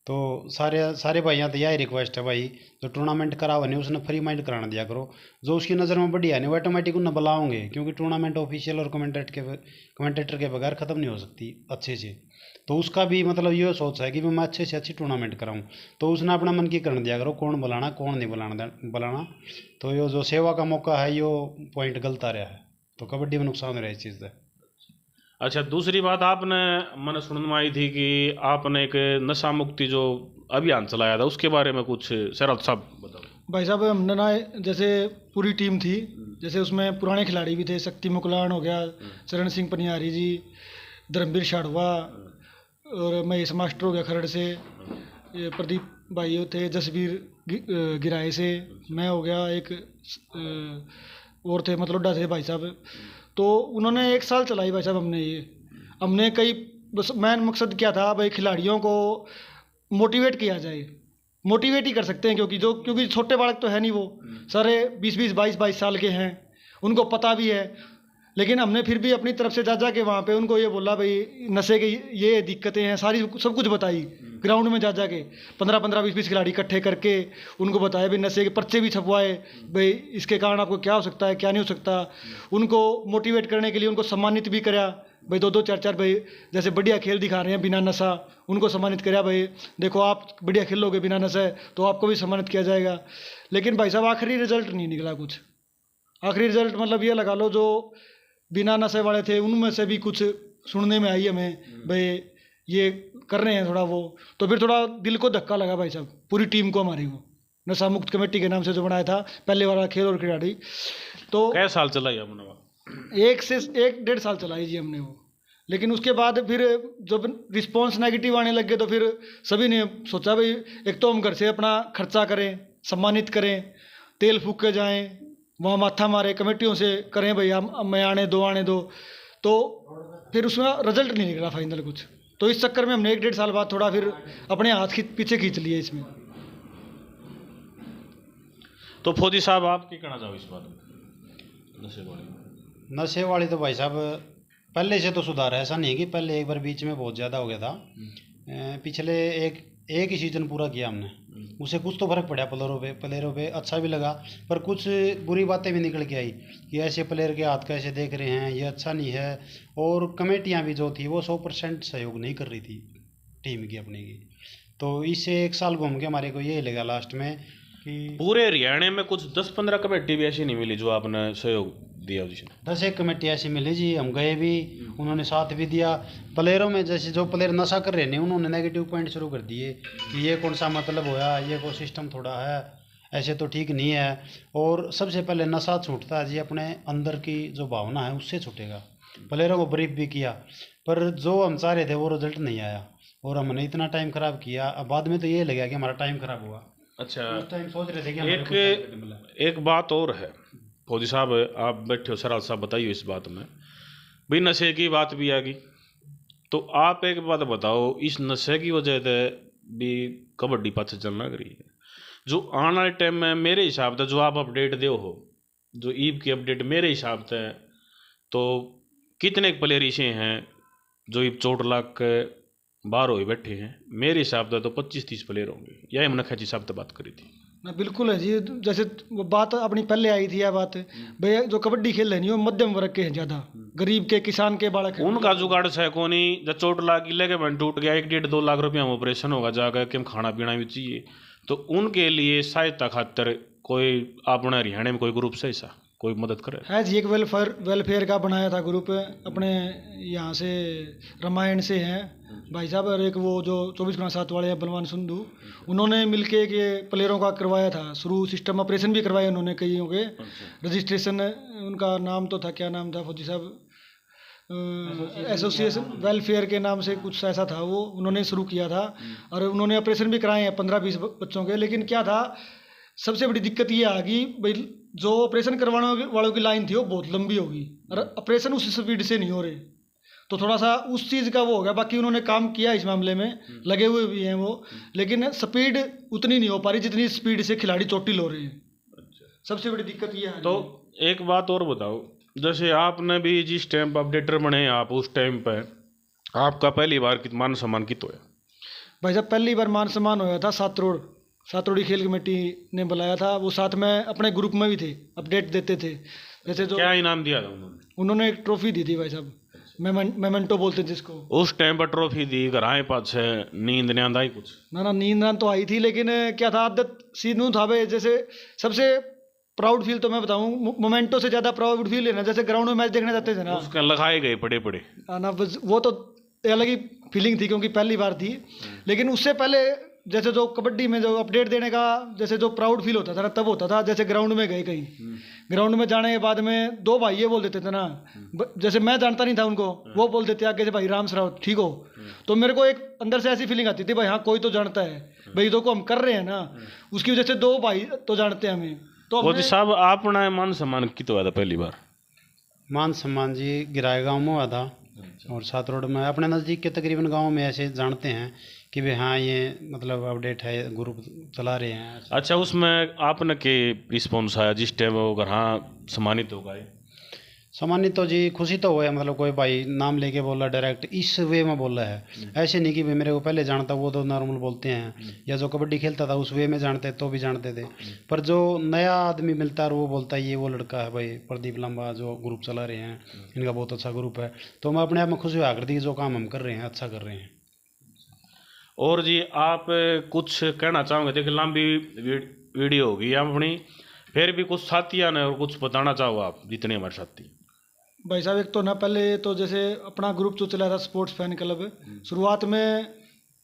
तो सारे भाइयों तो यही रिक्वेस्ट है भाई, जो टूर्नामेंट कराओ नहीं उसने फ्री माइंड कराना दिया करो, जो उसकी नज़र में बढ़िया नहीं वो ऑटोमेटिक उन्हें बुलाओगे, क्योंकि टूर्नामेंट ऑफिशियल और कमेंटेटर के बगैर ख़त्म नहीं हो सकती अच्छे से। तो उसका भी मतलब ये सोच है कि मैं अच्छे से अच्छी टूर्नामेंट कराऊँ, तो उसने अपना मन की करने दिया करो, कौन बुलाना कौन नहीं बुलाना। तो ये जो सेवा का मौका है यो पॉइंट गलत आ रहा है, तो कबड्डी में नुकसान हो रहा है इस चीज़ से। अच्छा, दूसरी बात आपने मैंने सुनने में आई थी कि आपने एक नशा मुक्ति जो अभियान चलाया था, उसके बारे में कुछ शरद साहब बताओ। भाई साहब, हमने ना जैसे पूरी टीम थी, जैसे उसमें पुराने खिलाड़ी भी थे, शक्ति मुकलान हो गया, चरण सिंह पनियारी जी, धर्मवीर शाड़वा और महेश मास्टर हो गया खरड़ से, ये प्रदीप भाई थे, जसवीर गिराए से, मैं हो गया, एक और थे मतलोडा से भाई साहब। तो उन्होंने 1 साल चलाई भाई साहब। हमने कई बस मेन मकसद क्या था भाई, खिलाड़ियों को मोटिवेट किया जाए, मोटिवेट ही कर सकते हैं, क्योंकि छोटे बालक तो है नहीं, वो सारे 20-20 22-22 साल के हैं, उनको पता भी है। लेकिन हमने फिर भी अपनी तरफ से जा के वहाँ पे उनको ये बोला भाई नशे की ये दिक्कतें हैं, सारी सब कुछ बताई ग्राउंड में जा जाके 15-15 20-20 खिलाड़ी इकट्ठे करके उनको बताया भाई नशे के पर्चे भी छपवाए, भाई इसके कारण आपको क्या हो सकता है क्या नहीं हो सकता। उनको मोटिवेट करने के लिए उनको सम्मानित भी कराया भाई, 2-2 4-4 भाई जैसे बढ़िया खेल दिखा रहे हैं बिना नशा, उनको सम्मानित कराया भाई देखो आप बढ़िया खेलोगे बिना नशे तो आपको भी सम्मानित किया जाएगा। लेकिन भाई साहब आखिरी रिजल्ट नहीं निकला कुछ। आखिरी रिजल्ट मतलब ये लगा लो जो बिना नशे वाले थे उनमें से भी कुछ सुनने में आई हमें भाई ये कर रहे हैं थोड़ा वो, तो फिर थोड़ा दिल को धक्का लगा भाई साहब पूरी टीम को हमारी को। नशा मुक्त कमेटी के नाम से जो बनाया था पहले वाला खेल और खिलाड़ी, तो कै साल चलाई हमने? 1 से 1.5 साल चलाई जी हमने वो। लेकिन उसके बाद फिर जब रिस्पॉन्स नेगेटिव आने लगे तो फिर सभी ने सोचा भाई एक तो हम घर से अपना खर्चा करें, सम्मानित करें, तेल फूक के जाएँ, वहाँ माथा मारे कमेटियों से करें भाई हम मैं आने दो, तो फिर उसमें रिजल्ट नहीं निकला फाइनल कुछ। तो इस चक्कर में हमने 1-1.5 साल बाद थोड़ा फिर अपने हाथ पीछे खींच लिए इसमें। तो फौजी साहब आप क्या कहना चाहो इस बात में नशे वाले? नशे वाली तो भाई साहब पहले से तो सुधार है, ऐसा नहीं है कि पहले एक बार बीच में बहुत ज़्यादा हो गया था। पिछले एक ही सीज़न पूरा किया हमने, उसे कुछ तो फर्क पड़ा प्लेयरों पे अच्छा भी लगा, पर कुछ बुरी बातें भी निकल के आई कि ऐसे प्लेयर के हाथ कैसे देख रहे हैं, ये अच्छा नहीं है। और कमेटियां भी जो थी वो 100% सहयोग नहीं कर रही थी टीम की अपने की। तो इससे 1 साल घूम के हमारे को यही लगा लास्ट में कि पूरे हरियाणा में कुछ 10-15 कमेटी भी ऐसी नहीं मिली जो आपने सहयोग दिया जिसने? 10 कमेटी ऐसी मिली जी, हम गए भी, उन्होंने साथ भी दिया। प्लेयरों में जैसे जो प्लेयर नशा कर रहे हैं उन्होंने नेगेटिव पॉइंट शुरू कर दिए कि ये कौन सा मतलब होया, ये कोई सिस्टम थोड़ा है, ऐसे तो ठीक नहीं है। और सबसे पहले नशा छूटता है जी अपने अंदर की जो भावना है उससे छूटेगा। प्लेयरों को ब्रीफ भी किया, पर जो हम चाह रहे थे वो रिजल्ट नहीं आया और हमने इतना टाइम ख़राब किया। अब बाद में तो ये लगा कि हमारा टाइम ख़राब हुआ। अच्छा, उस टाइम सोच रहे थे कि एक बात और है फौजी साहब, आप बैठे हो सराल साहब, बताइए इस बात में भाई नशे की बात भी आ गई, तो आप एक बात बताओ, इस नशे की वजह से भी कबड्डी पाछे चलना करी है जो आने वाले टाइम में मेरे हिसाब से जो आप अपडेट दो हो, जो ईब की अपडेट मेरे हिसाब से, तो कितने प्लेयर ऐसे हैं जो ईब चोट लाग के बाहर हो बैठे हैं? मेरे हिसाब से तो 25-30 प्लेयर होंगे। यही हमने खची साहब से बात करी थी ना। बिल्कुल है जी, जैसे वो बात अपनी पहले आई थी, यह बात भैया जो कबड्डी खेल रहे नहीं वो मध्यम वर्ग के हैं ज़्यादा, गरीब के किसान के बालक हैं। उनका जुगाड़ है को नहीं, जब चोट लाग गई लेके मन टूट गया, 1-1.5-2 लाख रुपया में ऑपरेशन होगा जाकर कि हम खाना पीना भी चाहिए, तो उनके लिए सहायता खातर कोई अपने हरियाणा में कोई ग्रुप से ऐसा कोई मदद करे है जी? एक वेलफेयर का बनाया था ग्रुप अपने यहाँ से रामायण से हैं भाई साहब, और एक वो जो 24/7 वाले हैं बलवान संधू, उन्होंने मिलके के प्लेयरों का करवाया था शुरू सिस्टम, ऑपरेशन भी करवाए उन्होंने कईयों के। रजिस्ट्रेशन उनका नाम तो था, क्या नाम था फौजी साहब, एसोसिएशन वेलफेयर के नाम से कुछ ऐसा था, वो उन्होंने शुरू किया था और उन्होंने ऑपरेशन भी कराए हैं 15-20 बच्चों के। लेकिन क्या था, सबसे बड़ी दिक्कत ये आ गई भाई जो ऑपरेशन करवाने वालों की लाइन थी वो बहुत लंबी होगी और ऑपरेशन उस स्पीड से नहीं हो रहे, तो थोड़ा सा उस चीज़ का वो हो गया। बाकी उन्होंने काम किया इस मामले में, लगे हुए भी हैं वो, लेकिन स्पीड उतनी नहीं हो पा रही जितनी स्पीड से खिलाड़ी चोटिल हो रहे हैं। सबसे बड़ी दिक्कत ये है। तो एक बात और बताओ, जैसे आपने भी जिस टाइम पर अपडेटर बने आप, उस टाइम पर आपका पहली बार मान सम्मान कित होया? भाई साहब पहली बार मान सम्मान होया था सातरोड़ी खेल कमेटी ने बुलाया था, वो साथ में अपने ग्रुप में भी थे, अपडेट देते थे। जैसे जो क्या इनाम दिया था उन्होंने एक ट्रॉफी दी थी भाई साहब, मेमेंटो बोलते जिसको। उस टाइम पर ट्रॉफी दी, घर आए पास नींद नहीं आंदा ही कुछ? ना नींद तो आई थी, लेकिन क्या था आदत सीनू था भाई। जैसे सबसे प्राउड फील तो मैं बताऊं, मोमेंटो से ज़्यादा प्राउड फील है ना, जैसे ग्राउंड में मैच देखने जाते थे ना, उसके लगाए गए पड़े ना, वो तो अलग ही फीलिंग थी क्योंकि पहली बार थी। लेकिन उससे पहले जैसे जो कबड्डी में जो अपडेट देने का जैसे जो प्राउड फील होता था ना, तब होता था जैसे ग्राउंड में गए कहीं, ग्राउंड में जाने के बाद में 2 भाई ये बोल देते थे ना, जैसे मैं जानता नहीं था उनको, वो बोल देते आगे से भाई राम सराव ठीक हो, तो मेरे को एक अंदर से ऐसी फीलिंग आती थी भाई हाँ कोई तो जानता है भाई, जो को हम कर रहे हैं ना उसकी वजह से 2 भाई तो जानते हैं हमें। तो साहब आपने मान सम्मान कित हुआ था पहली बार? मान सम्मान जी गिराए गाँव में हुआ था और सात रोड में, अपने नज़दीक के तकरीबन गाँव में ऐसे जानते हैं कि भाई हाँ ये मतलब अपडेट है, ग्रुप चला रहे हैं। अच्छा, उसमें आपने के रिस्पॉन्स आया जिस टाइम वो घर हाँ सम्मानित हो गए? सामान्य तो जी खुशी तो हुआ है, मतलब कोई भाई नाम लेके बोला डायरेक्ट इस वे में बोला है, ऐसे नहीं कि भाई मेरे को पहले जानता वो तो नॉर्मल बोलते हैं, या जो कबड्डी खेलता था उस वे में जानते तो भी जानते थे, पर जो नया आदमी मिलता है और वो बोलता है ये वो लड़का है भाई प्रदीप लांबा जो ग्रुप चला रहे हैं, इनका बहुत अच्छा ग्रुप है, तो मैं अपने आप में खुश हुआ करती जो काम हम कर रहे हैं अच्छा कर रहे हैं। और जी आप कुछ कहना चाहोगे? देखिए लंबी वीडियो होगी अपनी, फिर भी कुछ साथियों ने और कुछ बताना चाहो आप जितने हमारे साथी? भाई साहब एक तो ना पहले तो जैसे अपना ग्रुप जो चला था स्पोर्ट्स फैन क्लब, शुरुआत में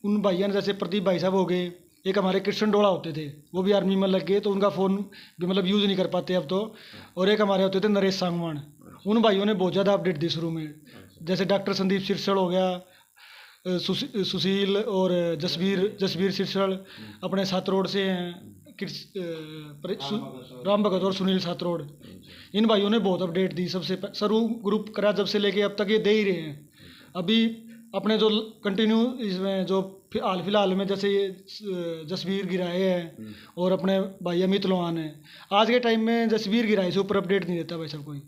उन भाइयों ने जैसे प्रदीप भाई साहब हो गए, एक हमारे कृष्ण डोड़ा होते थे वो भी आर्मी में लग गए तो उनका फ़ोन भी मतलब यूज़ नहीं कर पाते अब तो, और एक हमारे होते थे नरेश सांगवान, उन भाइयों ने बहुत ज़्यादा अपडेट दी शुरू में, जैसे डॉक्टर संदीप सिरसड़ हो गया, सुशील और जसवीर सिरसड़ अपने सातरोड से हैं, राम भगत और सुनील सातरोड, इन भाइयों ने बहुत अपडेट दी सबसे शुरू ग्रुप करा जब से लेके अब तक ये दे ही रहे हैं। अभी अपने जो कंटिन्यू इसमें जो हाल फिलहाल में जैसे ये जसवीर गिराए हैं और अपने भाई अमित लोहान है, आज के टाइम में जसवीर गिराए से ऊपर अपडेट नहीं देता भाई सब कोई,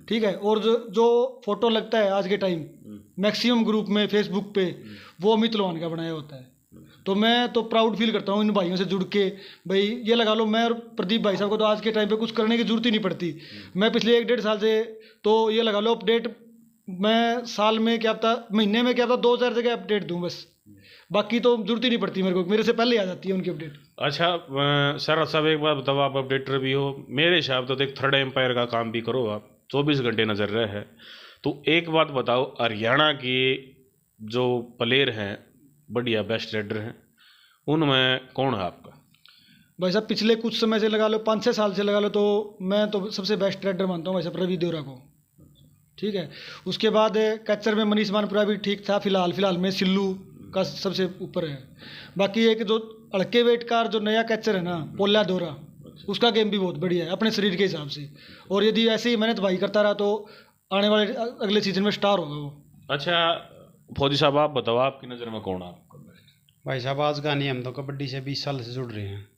ठीक है। और जो फोटो लगता है आज के टाइम मैक्सिमम ग्रुप में फेसबुक पे वो अमित लोहान का बनाया होता है, तो मैं तो प्राउड फील करता हूँ इन भाइयों से जुड़ के। भाई ये लगा लो मैं और प्रदीप भाई साहब को तो आज के टाइम पे कुछ करने की जरूरत ही नहीं पड़ती, मैं पिछले 1-1.5 साल से तो ये लगा लो अपडेट मैं साल में क्या था महीने में क्या था 2-4 जगह अपडेट दूँ बस, बाकी तो जरूरत ही नहीं पड़ती मेरे को, मेरे से पहले आ जाती है उनकी अपडेट। अच्छा सर साहब एक बात बताओ, आप अपडेटर भी हो, मेरे हिसाब तो देख थर्ड एम्पायर का काम भी करो आप, 24 घंटे नजर रहे है, तो एक बात बताओ हरियाणा के जो प्लेयर हैं बढ़िया बेस्ट रेडर हैं उनमें कौन है आपका? भाई साहब पिछले कुछ समय से लगा लो 5-6 साल से लगा लो तो मैं तो सबसे बेस्ट रेडर मानता हूँ भाई साहब रवि देवरा को, ठीक है। उसके बाद कैचर में मनीष मानपुरा भी ठीक था, फिलहाल में सिल्लू का सबसे ऊपर है। बाकी एक जो हल्के वेट का जो नया कैचर है ना पोला दोरा, उसका गेम भी बहुत बढ़िया है अपने शरीर के हिसाब से, और यदि ऐसे ही मेहनत भाई करता रहा तो आने वाले अगले सीजन में स्टार होगा वो। अच्छा फौजी साहब आप बताओ आपकी नज़र में कौन है आपका? भाई साहब आज का नहीं, हम तो कबड्डी से 20 साल से जुड़ रहे हैं,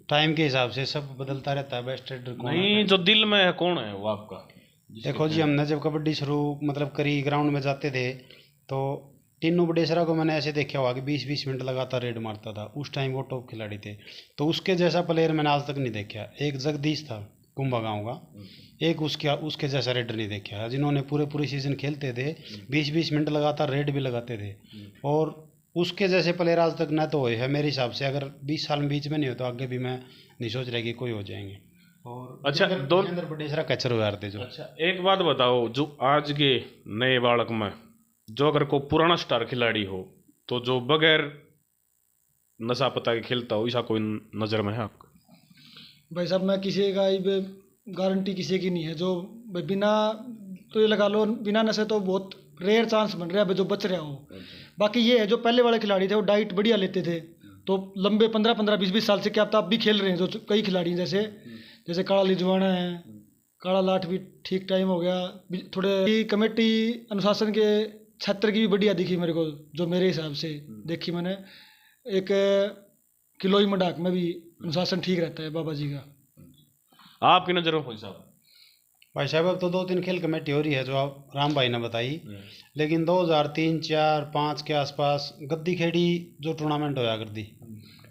टाइम के हिसाब से सब बदलता रहता है, बेस्ट रेडर कौन नहीं है? जो दिल में है कौन है वो आपका? देखो जी हमने जब कबड्डी शुरू मतलब करी ग्राउंड में जाते थे तो टिन्नू बडेसरा को मैंने ऐसे देखा हुआ कि 20-20 मिनट लगातार रेड मारता था, उस टाइम वो टॉप खिलाड़ी थे, तो उसके जैसा प्लेयर मैंने आज तक नहीं देखा। एक जगदीश था कुंभा गाँव का, एक उसके जैसा रेडर नहीं देखा जिन्होंने पूरे सीजन खेलते थे, 20-20 मिनट लगातार रेड भी लगाते थे, और उसके जैसे प्लेयर आज तक ना तो हुए है मेरे हिसाब से। अगर 20 साल में बीच में नहीं हो तो आगे भी मैं नहीं सोच रहा कि कोई हो जाएंगे। और अच्छा अंदर बडेसरा कैचर हो जाते जो। अच्छा एक बात बताओ, जो आज के नए बालक में जो अगर कोई पुराना स्टार खिलाड़ी हो तो जो बगैर नशा पता के खेलता हो, ऐसा कोई नज़र में है आपका? भाई साहब मैं किसी का गारंटी किसी की नहीं है, जो बिना तो ये लगा लो बिना नशे तो बहुत रेयर चांस बन रहा है जो बच रहा हो। बाकी ये है जो पहले वाले खिलाड़ी थे वो डाइट बढ़िया लेते थे तो लंबे 15-15 20-20 साल से क्या आप भी खेल रहे हैं, जो कई खिलाड़ी जैसे काला लिजवाना है, काला लाठ भी ठीक टाइम हो गया, थोड़े कमेटी अनुशासन के छत्र की भी बढ़िया दिखी मेरे को, जो मेरे हिसाब से देखी मैंने। एक किलोई मडाक में भी अनुशासन ठीक रहता है बाबा जी का। आपकी नज़र में भाई साहब अब तो 2-3 खेल कमेटी हो रही है जो आप राम भाई ने बताई, लेकिन 2003, 4, 5 के आसपास गद्दी खेड़ी जो टूर्नामेंट होया करती,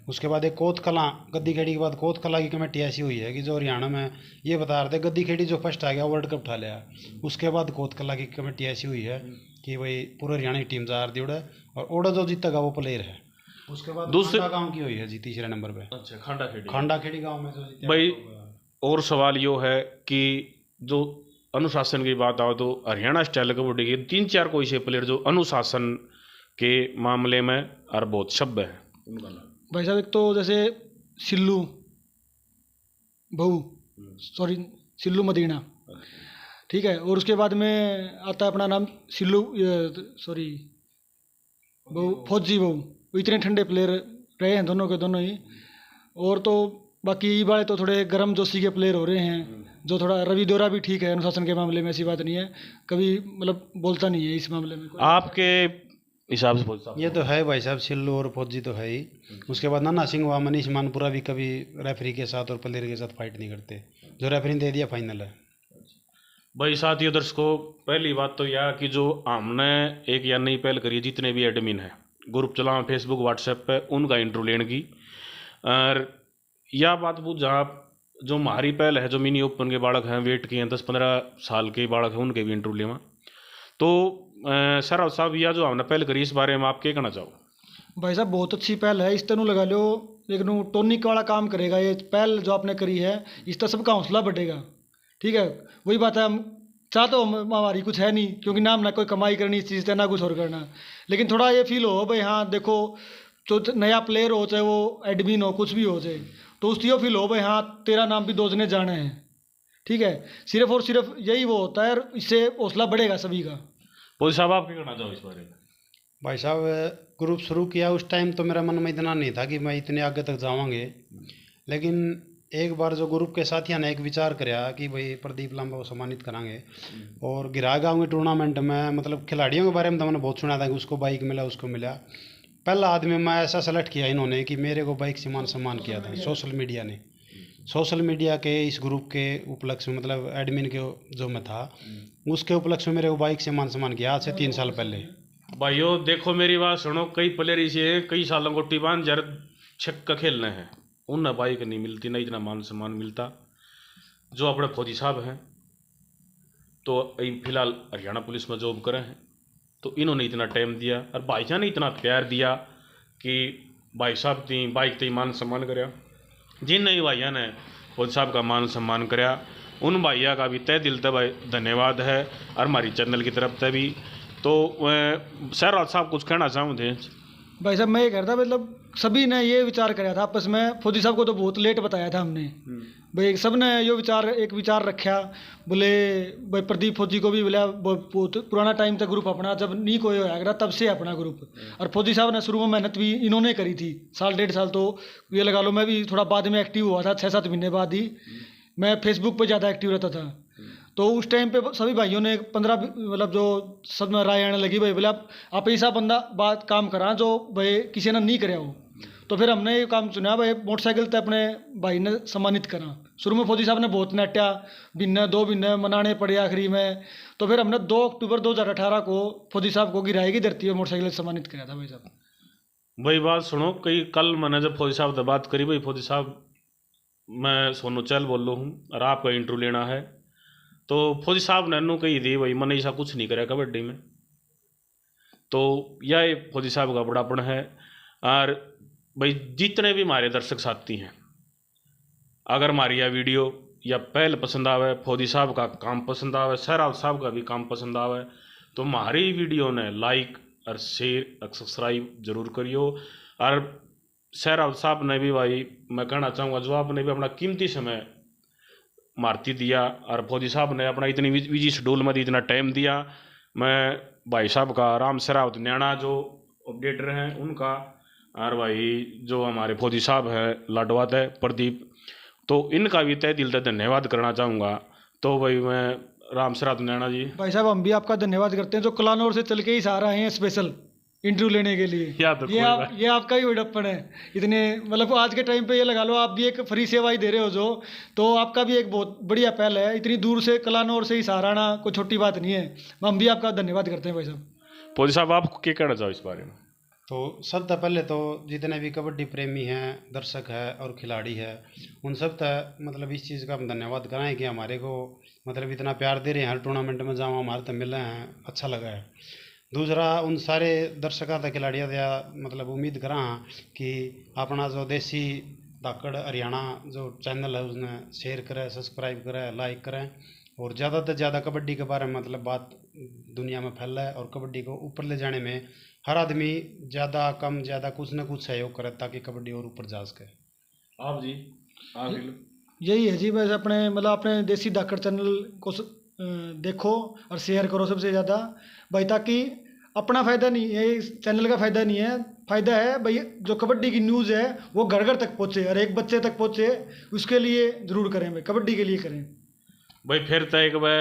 उसके बाद एक कोत कला, गद्दी खेड़ी के बाद कोत कला की कमेटी ऐसी हुई है कि जो हरियाणा में ये बता रहे थे गद्दी खेड़ी जो फर्स्ट आ गया वर्ल्ड कप उठा लिया, उसके बाद कोत कला की कमेटी ऐसी हुई है कि भाई पूरे हरियाणा की टीम जा रही उड़ा, और ओड़ा जो जीतेगा वो प्लेयर है। उसके बाद दूसरे गाँव की हुई है जी तीसरे नंबर पे। अच्छा खांडा खेड़ी गाँव में जो जीते भाई। और सवाल यो है कि जो अनुशासन की बात आओ तो हरियाणा स्टाइल कबड्डी के 3-4 कोई से प्लेयर जो अनुशासन के मामले में और बहुत शब्द है भाई साहब। एक तो जैसे सिल्लू सिल्लू मदीना, ठीक है, और उसके बाद में आता है अपना नाम फौजी बहू, इतने ठंडे प्लेयर रहे हैं दोनों के दोनों ही। और तो बाकी ये वाले तो थोड़े गर्म जोशी के प्लेयर हो रहे हैं, जो थोड़ा रवि देवरा भी ठीक है अनुशासन के मामले में, ऐसी बात नहीं है, कभी मतलब बोलता नहीं है इस मामले में। आपके हिसाब से बोलता ये तो है भाई साहब, सिल्लू और फौजी तो है ही। उसके बाद नाना सिंह व मनीष मानपुरा भी कभी रेफरी के साथ और प्लेयर के साथ फाइट नहीं करते, जो रेफरी ने दे दिया फाइनल है। भाई साथियों दर्शकों, पहली बात तो यह कि जो हमने एक या नई पहल करी है, जितने भी एडमिन है ग्रुप चलाओ फेसबुक व्हाट्सएप पे, उनका इंटरव्यू लेने की। और यह बात पूछा आप, जो हमारी पहल है, जो मिनी ओपन के बालक हैं, वेट के हैं 10-15 साल के बालक हैं, उनके भी इंटरव्यू लेवा। तो सर साहब, यह जो हमने पहल करी, इस बारे में आप क्या कहना चाहो? भाई साहब बहुत अच्छी पहल है, इस तरह लगा लो एक टॉनिक वाला काम करेगा ये पहल जो आपने करी है। इस तरह सबका हौसला बढ़ेगा। ठीक है, वही बात है, हम चाह तो हमारी कुछ है नहीं, क्योंकि ना हमने कोई कमाई करनी इस चीज़ से, ना कुछ और करना। लेकिन थोड़ा ये फील हो भाई, हाँ देखो, जो नया प्लेयर हो, चाहे वो एडमिन हो, कुछ भी हो जाए, तो उसकी ये फील हो भाई हाँ तेरा नाम भी 2 जने जाने हैं। ठीक है, सिर्फ और सिर्फ यही वो होता है, और इससे हौसला बढ़ेगा सभी का। फौजी साहब, आप क्या कहना चाहो इस बारे में? भाई साहब ग्रुप शुरू किया उस टाइम तो मेरा मन में इतना नहीं था कि मैं इतने आगे तक जावांगे। लेकिन एक बार जो ग्रुप के साथियों ने एक विचार कराया कि भाई प्रदीप लांबा को सम्मानित करांगे, और गिरा गाँव के टूर्नामेंट में मतलब खिलाड़ियों के बारे में तो मैंने बहुत सुना था कि उसको बाइक मिला, उसको मिला। पहला आदमी मैं ऐसा सेलेक्ट किया इन्होंने कि मेरे को बाइक से मान सम्मान किया था सोशल मीडिया ने। सोशल मीडिया के इस ग्रुप के उपलक्ष्य में, मतलब एडमिन के जो मैं था, उसके उपलक्ष्य में मेरे को बाइक से मान सम्मान किया आज से 3 साल पहले। भाइयों देखो, मेरी बात सुनो, कई प्लेयर इसे कई सालों को टीबान जर छक्का खेलने हैं, उन्हें बाइक नहीं मिलती, ना इतना मान सम्मान मिलता। जो अपने फौजी साहब हैं, तो फिलहाल हरियाणा पुलिस में जॉब करे हैं, तो इन्होंने इतना टाइम दिया और भाईजान ने इतना प्यार दिया कि भाई साहब ती बाइक ते मान सम्मान कराया। जिन नई भाइया ने फौजी साहब का मान सम्मान कराया, उन भाइया का भी तय दिल से भाई धन्यवाद है, और हमारी चैनल की तरफ से भी। तो सर साहब कुछ कहना चाहूँ थे? भाई साहब मैं ये कह रहा था, मतलब सभी ने ये विचार कराया था आपस में। फौजी साहब को तो बहुत लेट बताया था हमने, भाई सब ने ये विचार रखा। बोले भाई प्रदीप फौजी को भी बोला, बहुत पुराना टाइम था ग्रुप अपना, जब नहीं कोई होया तब से अपना ग्रुप। और फौजी साहब ने शुरू में मेहनत भी इन्होंने करी थी, 1.5 साल तो ये लगा लो। मैं भी थोड़ा बाद में एक्टिव हुआ था, 6-7 महीने बाद ही मैं फेसबुक पर ज़्यादा एक्टिव रहता था। तो उस टाइम पे सभी भाइयों ने 15 मतलब जो सब में राय आने लगी, भाई बोले आप ऐसा बंदा बात काम करा जो भाई किसी ने नहीं कराया हो। तो फिर हमने ये काम चुना, भाई मोटरसाइकिल तो अपने भाई ने सम्मानित करा। शुरू में फौजी साहब ने बहुत नेटा, 2 महीने मनाने पड़े आखिरी में। तो फिर हमने 2 अक्टूबर 2018 को फौजी साहब को गिराई की धरती में मोटरसाइकिल सम्मानित किया था भाई साहब। भाई बात सुनो, कई कल मैंने जब फौजी साहब से बात करी, भाई फौजी साहब मैं सोनू चहल बोल रहा हूँ और आपका इंटरव्यू लेना है। तो फौजी साहब ने नू कही दी, भाई मैंने ऐसा कुछ नहीं कराया कबड्डी में। तो यह फौजी साहब का बड़ापन है। और भाई जितने भी हमारे दर्शक साथी हैं, अगर हमारी यह वीडियो या पहल पसंद आवे, फौजी साहब का काम पसंद आवे, सहरावत साहब का भी काम पसंद आवे, तो हमारी वीडियो ने लाइक और शेयर और सब्सक्राइब जरूर करियो। और सहरावत साहब ने भी, भाई मैं कहना चाहूँगा, जो आपने भी अपना कीमती समय मारती दिया, और फौजी साहब ने अपना इतनी बिजी शेड्यूल में इतना टाइम दिया। मैं भाई साहब का, राम सहरावत न्याणा जो अपडेटर हैं उनका, और भाई जो हमारे फौजी साहब हैं लाडवा थे प्रदीप, तो इनका भी तय दिल से धन्यवाद करना चाहूँगा। तो भाई मैं राम सहरावत न्याणा जी, भाई साहब हम भी आपका धन्यवाद करते हैं, जो कलानौर से चल के ही सहारा हैं स्पेशल इंटरव्यू लेने के लिए। ये आपका ही बड़प्पन है। इतने मतलब आज के टाइम पे ये लगा लो, आप भी एक फ्री सेवा ही दे रहे हो जो, तो आपका भी एक बहुत बढ़िया पहल है। इतनी दूर से कलानौर से ही सहाराना कोई छोटी बात नहीं है। हम भी आपका धन्यवाद करते हैं भाई साहब। फौजी साहब आप क्या कहना चाहो इस बारे में? तो सबसे पहले तो जितने भी कबड्डी प्रेमी हैं, दर्शक है और खिलाड़ी है, उन सब तक मतलब इस चीज़ का हम धन्यवाद कराएं कि हमारे को मतलब इतना प्यार दे रहे हैं। हर टूर्नामेंट में जाओ हमारे तक मिल रहे हैं, अच्छा लगा है। दूसरा, उन सारे दर्शकों तक खिलाड़ियों या मतलब उम्मीद करा कि अपना जो देसी धाकड़ हरियाणा जो चैनल है उसने शेयर करें, सब्सक्राइब करें, लाइक करें, और ज़्यादा से ज़्यादा कबड्डी के बारे में मतलब बात दुनिया में फैलाए, और कबड्डी को ऊपर ले जाने में हर आदमी ज़्यादा कम ज़्यादा कुछ न कुछ सहयोग करे, ताकि कबड्डी और ऊपर जा सके। आप जी यही है जी, बस अपने मतलब अपने देसी धाकड़ चैनल को देखो और शेयर करो सबसे ज़्यादा भाई, ताकि अपना फ़ायदा नहीं है, इस चैनल का फ़ायदा नहीं है, फ़ायदा है भाई जो कबड्डी की न्यूज़ है वो घर घर तक पहुँचे और एक बच्चे तक पहुँचे। उसके लिए ज़रूर करें भाई, कबड्डी के लिए करें भाई। फिर तो एक बार